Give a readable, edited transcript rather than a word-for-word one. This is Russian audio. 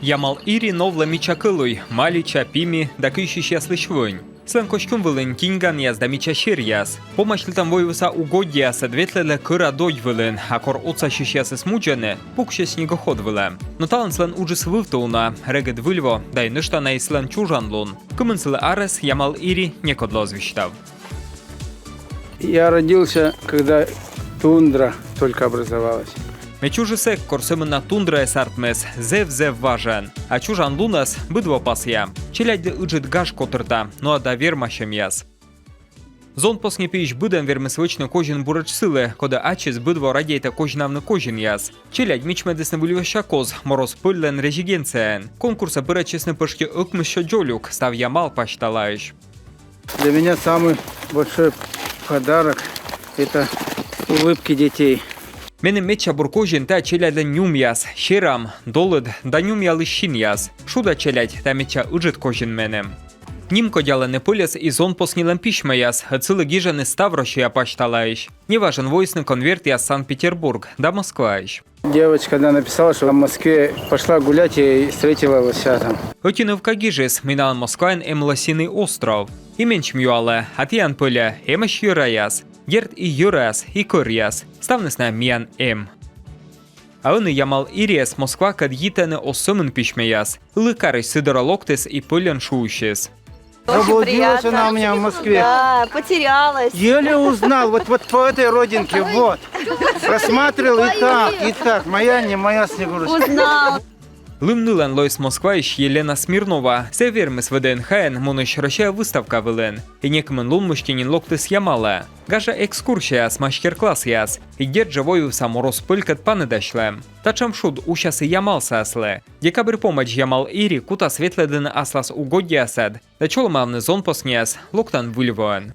Ямал ири новла мича кылуй, малича пими, да кыщи счастлыш вынь. Слен кочкун вылын кинган яз да мича шер яз. Помашлы там воевса угодья садветлеле кыра дой вылын, а кор отца щищасы смуджены, пукще снегоход вылы. Но талан слен уджис вывтауна, регет выльво, да и ныштана и слен чужанлун. Кымынсылы арес Ямал ири некодло звещтав. Я родился, когда тундра только образовалась. Мечужисек корсымына тундра эсартмес, зев важен. А чужан лунас быдво пасья. Челядь ыджит гаш котырта, ну а да вермащем яз. Зон посне пиш быден вермесвычны кожин бурач сылы, кода ачис быдво радейта кожинавны кожин яз. Челядь мичмедесны выльваща коз, мороз пыллен резигенциен. Конкурса бырачесны пышки ыкмыща джолюк, став Ямал пашталаешь. Для меня самый большой подарок – это улыбки детей. Менің метча буркожин та челяді нюм яз, шерам, долыд, да нюм ялыщин яз. Шуда челядь та метча ыжит кожин менем. Ним кодяла не пылес и зон поснилен пишма яз, цылы гижаны ставрощия пашталаищ. Не важен войсный конверт яз Санкт-Петербург, да Москваищ. Девочка, когда написала, что в Москве пошла гулять и встретила лося там. Отиновка гижес, минан Москвайн лосиный остров. Именчм юале, атьян пыля, эмаш юраяз. Герд и юрас, и коряс, ставнесна миян А он Ямал ириес Москва кадьитене осомен пишмеяс, лыкарыш сидорологтес и пылен шуущес. Заблудилась она у меня в Москве. Да, потерялась. Еле узнал, вот по этой родинке, вот. Рассматривал и так, моя, не моя Снегурочка. Узнал. Лымнылен лойс Москваищ Елена Смирнова, севермес ВДНХН моныш рощая выставка вылен, и некмен лунмыштенин локтес Ямала. Гажа экскурсия с мастер-класс яс, и держа вою саморос пылькат паны дашлем. Тачам шуд ущасы Ямал сасле. Декабрь помощь Ямал ири кута светледен аслас угодья асад, да чолмавны зон посняс, локтан выльвоен.